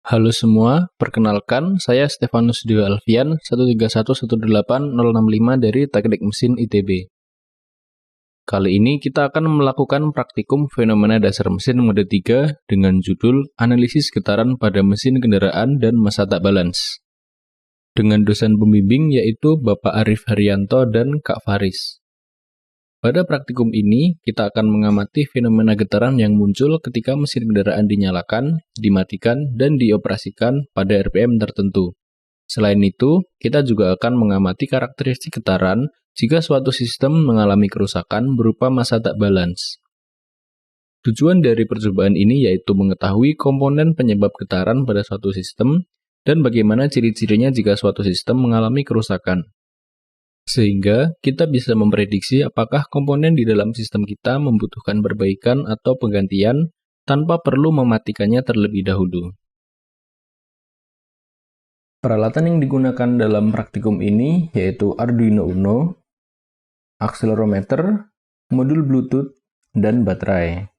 Halo semua, perkenalkan saya Stefanus Dio Alfian 131180065 dari Teknik Mesin ITB. Kali ini kita akan melakukan praktikum fenomena dasar mesin mode 3 dengan judul Analisis Getaran pada Mesin Kendaraan dan Massa Tak Balance. Dengan dosen pembimbing yaitu Bapak Arif Haryanto dan Kak Faris. Pada praktikum ini, kita akan mengamati fenomena getaran yang muncul ketika mesin kendaraan dinyalakan, dimatikan, dan dioperasikan pada RPM tertentu. Selain itu, kita juga akan mengamati karakteristik getaran jika suatu sistem mengalami kerusakan berupa massa tak balance. Tujuan dari percobaan ini yaitu mengetahui komponen penyebab getaran pada suatu sistem dan bagaimana ciri-cirinya jika suatu sistem mengalami kerusakan. Sehingga kita bisa memprediksi apakah komponen di dalam sistem kita membutuhkan perbaikan atau penggantian tanpa perlu mematikannya terlebih dahulu. Peralatan yang digunakan dalam praktikum ini yaitu Arduino Uno, akselerometer, modul Bluetooth, dan baterai.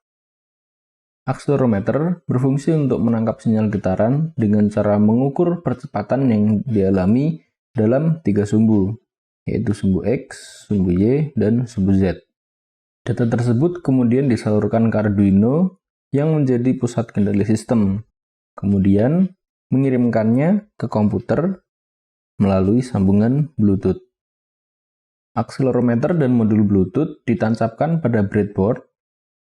Akselerometer berfungsi untuk menangkap sinyal getaran dengan cara mengukur percepatan yang dialami dalam 3 sumbu, yaitu sumbu X, sumbu Y, dan sumbu Z. Data tersebut kemudian disalurkan ke Arduino yang menjadi pusat kendali sistem, kemudian mengirimkannya ke komputer melalui sambungan Bluetooth. Akselerometer dan modul Bluetooth ditancapkan pada breadboard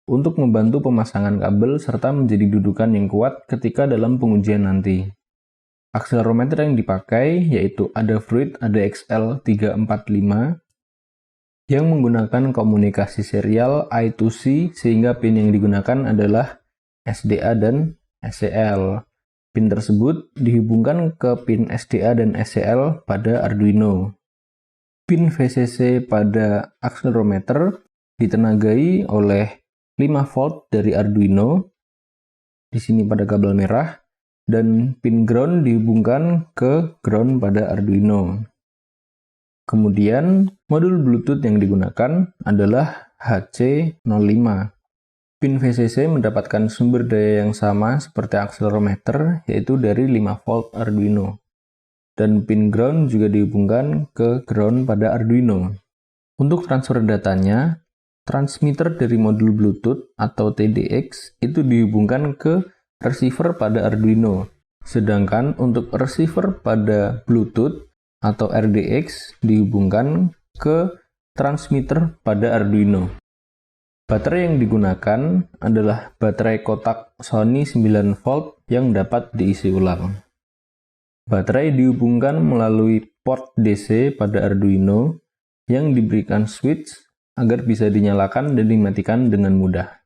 untuk membantu pemasangan kabel serta menjadi dudukan yang kuat ketika dalam pengujian nanti. Akselerometer yang dipakai yaitu Adafruit ADXL345 yang menggunakan komunikasi serial I2C sehingga pin yang digunakan adalah SDA dan SCL. Pin tersebut dihubungkan ke pin SDA dan SCL pada Arduino. Pin VCC pada akselerometer ditenagai oleh 5 volt dari Arduino, di sini pada kabel merah, dan pin ground dihubungkan ke ground pada Arduino. Kemudian, modul Bluetooth yang digunakan adalah HC05. Pin VCC mendapatkan sumber daya yang sama seperti akselerometer, yaitu dari 5 volt Arduino. Dan pin ground juga dihubungkan ke ground pada Arduino. Untuk transfer datanya, transmitter dari modul Bluetooth atau TDX itu dihubungkan ke receiver pada Arduino. Sedangkan untuk receiver pada Bluetooth atau RDX dihubungkan ke transmitter pada Arduino. Baterai yang digunakan adalah baterai kotak Sony 9 volt yang dapat diisi ulang. Baterai dihubungkan melalui port DC pada Arduino yang diberikan switch agar bisa dinyalakan dan dimatikan dengan mudah.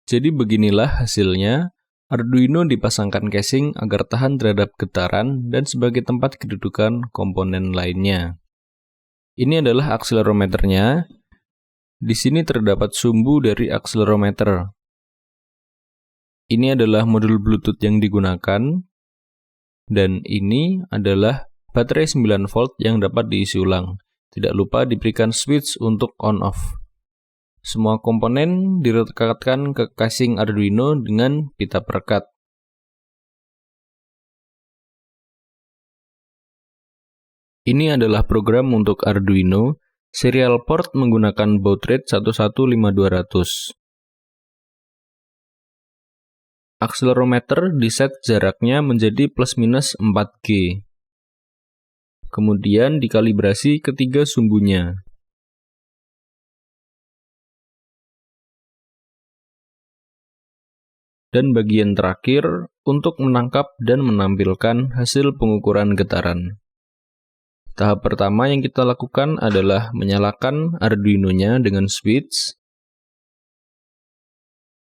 Jadi beginilah hasilnya, Arduino dipasangkan casing agar tahan terhadap getaran dan sebagai tempat kedudukan komponen lainnya. Ini adalah akselerometernya. Di sini terdapat sumbu dari akselerometer. Ini adalah modul Bluetooth yang digunakan. Dan ini adalah baterai 9 volt yang dapat diisi ulang. Tidak lupa diberikan switch untuk on-off. Semua komponen direkatkan ke casing Arduino dengan pita perekat. Ini adalah program untuk Arduino, serial port menggunakan baud rate 115.200. Akselerometer diset jaraknya menjadi plus minus 4G. Kemudian dikalibrasi ketiga sumbunya. Dan bagian terakhir untuk menangkap dan menampilkan hasil pengukuran getaran. Tahap pertama yang kita lakukan adalah menyalakan Arduino-nya dengan switch.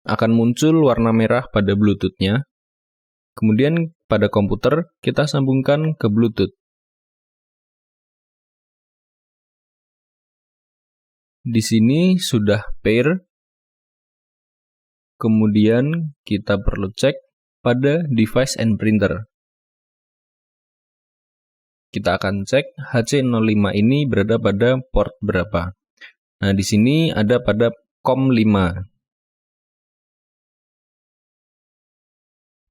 Akan muncul warna merah pada Bluetooth-nya. Kemudian pada komputer kita sambungkan ke Bluetooth. Di sini sudah pair. Kemudian kita perlu cek pada device and printer. Kita akan cek HC05 ini berada pada port berapa. Nah, di sini ada pada COM5.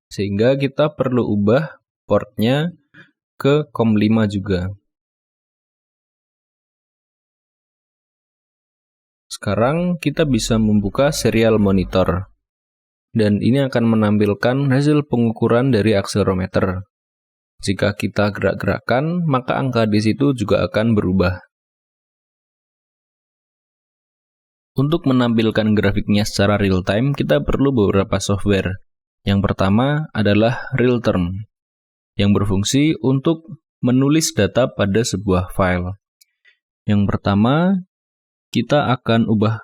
sehingga kita perlu ubah portnya ke COM5 juga. Sekarang kita bisa membuka serial monitor, dan ini akan menampilkan hasil pengukuran dari akselerometer. Jika kita gerak-gerakan, maka angka di situ juga akan berubah. Untuk menampilkan grafiknya secara real-time, kita perlu beberapa software. Yang pertama adalah RealTerm, yang berfungsi untuk menulis data pada sebuah file. Yang pertama, kita akan ubah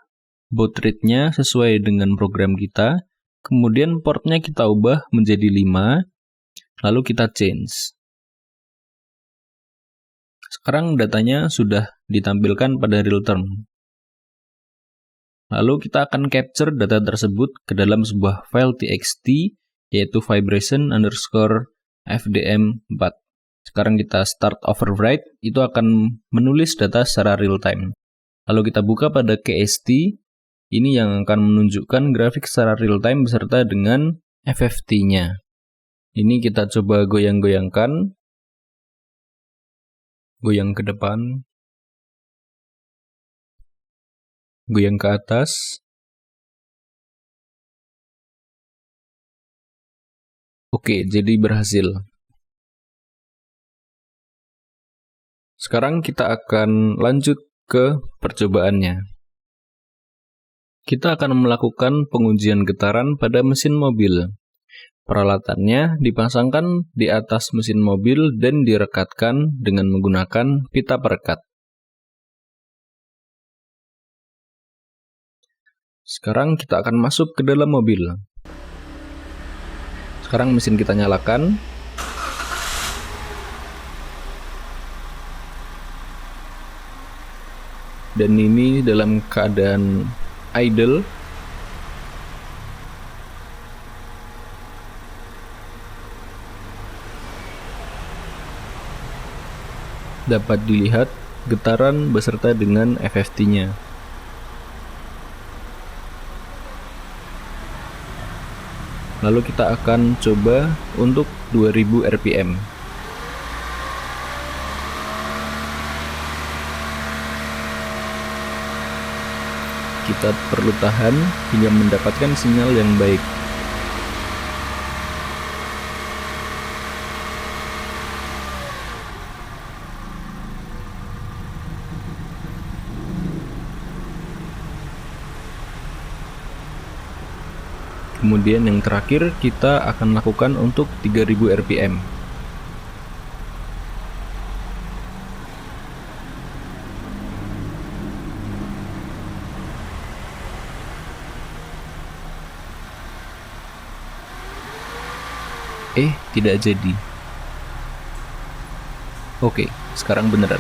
baud rate-nya sesuai dengan program kita, kemudian portnya kita ubah menjadi 5, lalu kita change. Sekarang datanya sudah ditampilkan pada RealTerm. Lalu kita akan capture data tersebut ke dalam sebuah file txt, yaitu vibration_fdm4. Sekarang kita start overwrite, itu akan menulis data secara real-time. Lalu kita buka pada KST, ini yang akan menunjukkan grafik secara real-time beserta dengan FFT-nya. Ini kita coba goyang-goyangkan. Goyang ke depan. Goyang ke atas. Oke, jadi berhasil. Sekarang kita akan lanjut ke percobaannya. Kita akan melakukan pengujian getaran pada mesin mobil. Peralatannya dipasangkan di atas mesin mobil dan direkatkan dengan menggunakan pita perekat. Sekarang kita akan masuk ke dalam mobil. Sekarang mesin kita nyalakan. Dan ini dalam keadaan idle. Dapat dilihat getaran beserta dengan FFT-nya. Lalu kita akan coba untuk 2000 rpm. Kita perlu tahan hingga mendapatkan sinyal yang baik. Kemudian yang terakhir kita akan lakukan untuk 3000 rpm. Tidak jadi. Oke, sekarang beneran.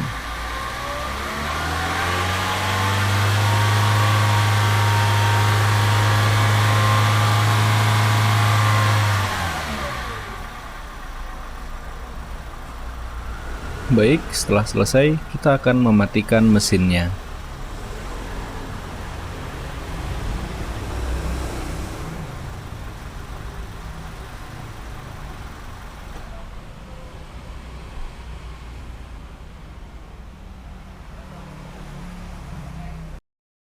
Baik, setelah selesai, kita akan mematikan mesinnya.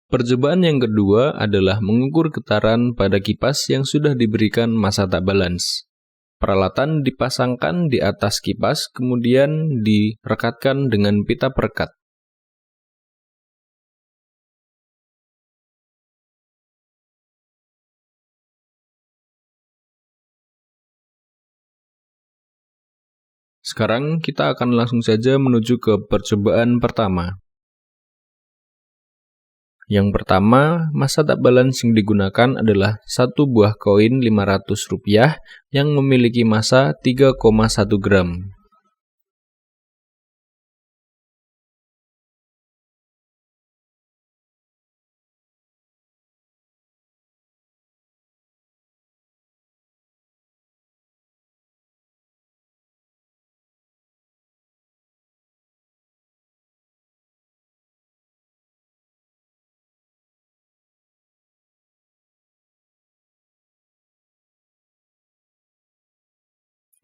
Percobaan yang kedua adalah mengukur getaran pada kipas yang sudah diberikan massa tak balance. Peralatan dipasangkan di atas kipas, kemudian direkatkan dengan pita perekat. Sekarang kita akan langsung saja menuju ke percobaan pertama. Yang pertama, massa tak balance yang digunakan adalah satu buah koin Rp500 yang memiliki massa 3,1 gram.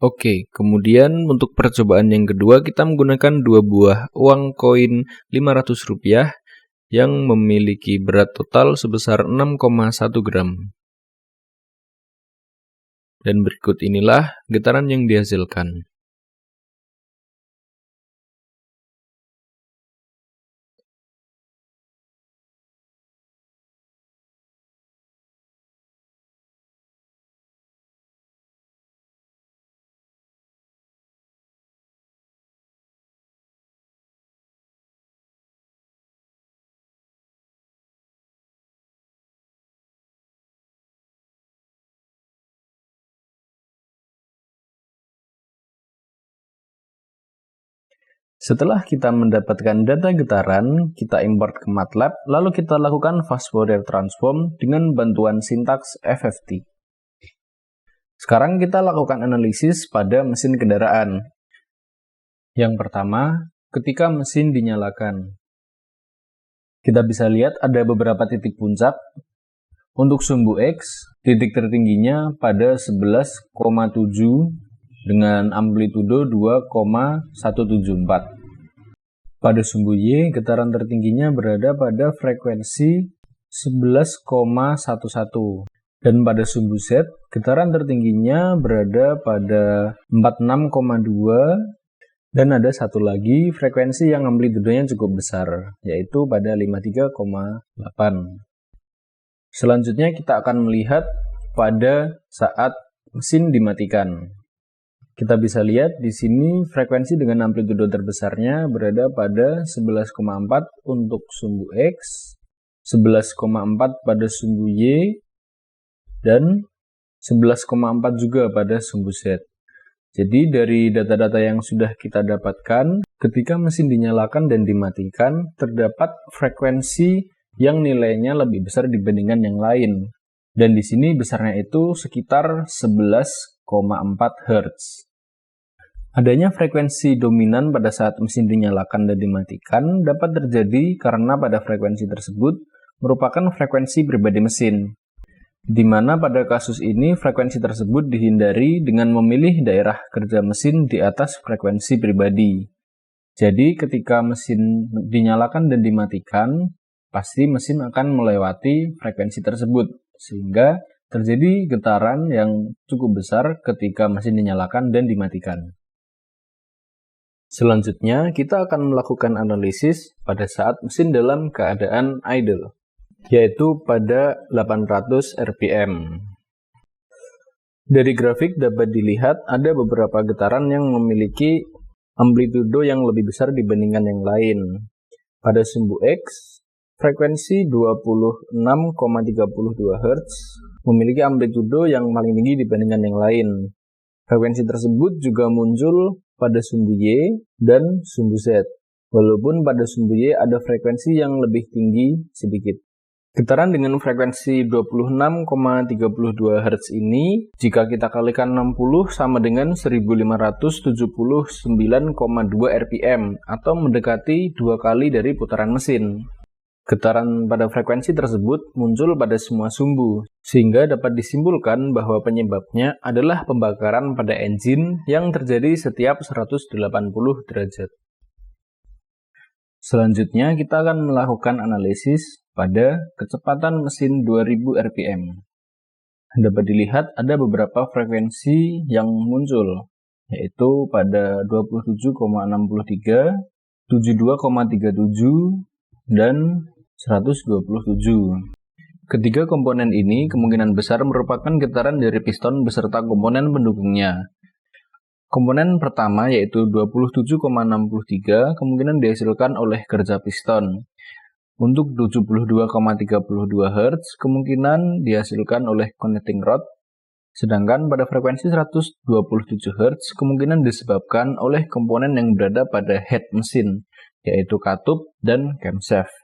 Oke, kemudian untuk percobaan yang kedua kita menggunakan dua buah uang koin Rp500 yang memiliki berat total sebesar 6,1 gram. Dan berikut inilah getaran yang dihasilkan. Setelah kita mendapatkan data getaran, kita import ke MATLAB, lalu kita lakukan fast Fourier transform dengan bantuan sintaks FFT. Sekarang kita lakukan analisis pada mesin kendaraan. Yang pertama, ketika mesin dinyalakan. Kita bisa lihat ada beberapa titik puncak. Untuk sumbu X, titik tertingginya pada 11,7 dengan amplitudo 2,174. Pada sumbu Y, getaran tertingginya berada pada frekuensi 11,11. Dan pada sumbu Z, getaran tertingginya berada pada 46,2. Dan ada satu lagi frekuensi yang amplitudenya cukup besar, yaitu pada 53,8. Selanjutnya kita akan melihat pada saat mesin dimatikan. Kita bisa lihat di sini frekuensi dengan amplitudo terbesarnya berada pada 11,4 untuk sumbu X, 11,4 pada sumbu Y, dan 11,4 juga pada sumbu Z. Jadi dari data-data yang sudah kita dapatkan, ketika mesin dinyalakan dan dimatikan, terdapat frekuensi yang nilainya lebih besar dibandingkan yang lain. Dan di sini besarnya itu sekitar 11,4 Hz. Adanya frekuensi dominan pada saat mesin dinyalakan dan dimatikan dapat terjadi karena pada frekuensi tersebut merupakan frekuensi pribadi mesin, di mana pada kasus ini frekuensi tersebut dihindari dengan memilih daerah kerja mesin di atas frekuensi pribadi. Jadi ketika mesin dinyalakan dan dimatikan, pasti mesin akan melewati frekuensi tersebut, sehingga terjadi getaran yang cukup besar ketika mesin dinyalakan dan dimatikan. Selanjutnya, kita akan melakukan analisis pada saat mesin dalam keadaan idle, yaitu pada 800 rpm. Dari grafik dapat dilihat ada beberapa getaran yang memiliki amplitudo yang lebih besar dibandingkan yang lain. Pada sumbu X, frekuensi 26,32 Hz memiliki amplitudo yang paling tinggi dibandingkan yang lain. Frekuensi tersebut juga muncul pada sumbu Y dan sumbu Z, walaupun pada sumbu Y ada frekuensi yang lebih tinggi sedikit. Getaran dengan frekuensi 26,32 Hz ini, jika kita kalikan 60 sama dengan 1579,2 rpm atau mendekati 2 kali dari putaran mesin. Getaran pada frekuensi tersebut muncul pada semua sumbu, sehingga dapat disimpulkan bahwa penyebabnya adalah pembakaran pada engine yang terjadi setiap 180 derajat. Selanjutnya kita akan melakukan analisis pada kecepatan mesin 2000 rpm. Dapat dilihat ada beberapa frekuensi yang muncul, yaitu pada 27,63, 72,37, dan 127. Ketiga komponen ini kemungkinan besar merupakan getaran dari piston beserta komponen pendukungnya. Komponen pertama yaitu 27,63 kemungkinan dihasilkan oleh kerja piston. Untuk 72,32 Hz kemungkinan dihasilkan oleh connecting rod. Sedangkan pada frekuensi 127 Hz kemungkinan disebabkan oleh komponen yang berada pada head mesin, yaitu katup dan camshaft.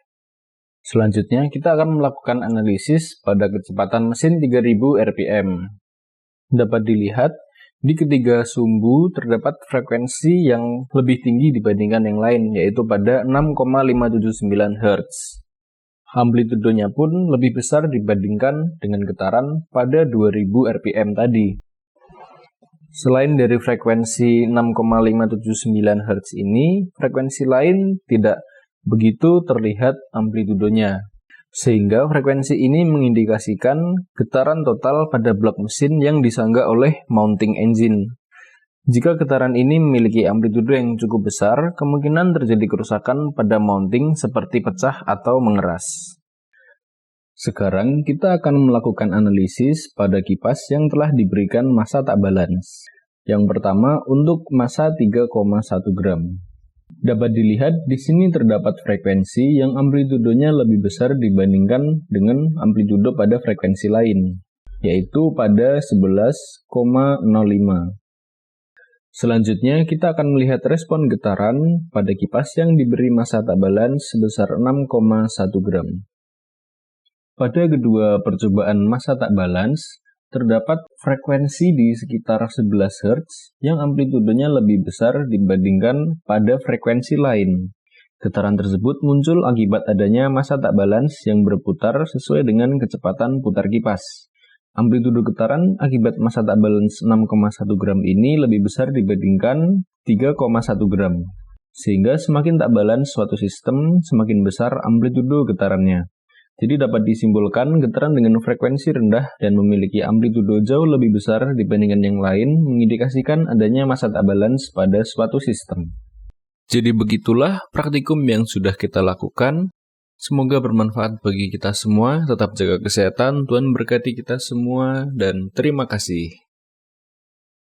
Selanjutnya, kita akan melakukan analisis pada kecepatan mesin 3000 rpm. Dapat dilihat, di ketiga sumbu terdapat frekuensi yang lebih tinggi dibandingkan yang lain, yaitu pada 6,579 Hz. Amplitudonya pun lebih besar dibandingkan dengan getaran pada 2000 rpm tadi. Selain dari frekuensi 6,579 Hz ini, frekuensi lain tidak begitu terlihat amplitudenya. Sehingga frekuensi ini mengindikasikan getaran total pada blok mesin yang disanggah oleh mounting engine. Jika getaran ini memiliki amplitudo yang cukup besar, kemungkinan terjadi kerusakan pada mounting seperti pecah atau mengeras. Sekarang kita akan melakukan analisis pada kipas yang telah diberikan massa tak balance. Yang pertama untuk massa 3,1 gram. Dapat dilihat di sini terdapat frekuensi yang amplitudonya lebih besar dibandingkan dengan amplitudo pada frekuensi lain, yaitu pada 11,05. Selanjutnya kita akan melihat respon getaran pada kipas yang diberi massa tak balance sebesar 6,1 gram. Pada kedua percobaan massa tak balance, terdapat frekuensi di sekitar 11 Hz yang amplitudonya lebih besar dibandingkan pada frekuensi lain. Getaran tersebut muncul akibat adanya massa tak balance yang berputar sesuai dengan kecepatan putar kipas. Amplitudo getaran akibat massa tak balance 6,1 gram ini lebih besar dibandingkan 3,1 gram. Sehingga semakin tak balance suatu sistem, semakin besar amplitudo getarannya. Jadi dapat disimpulkan getaran dengan frekuensi rendah dan memiliki amplitudo jauh lebih besar dibandingkan yang lain mengindikasikan adanya massa tak balance pada suatu sistem. Jadi begitulah praktikum yang sudah kita lakukan. Semoga bermanfaat bagi kita semua. Tetap jaga kesehatan, Tuhan berkati kita semua, dan terima kasih.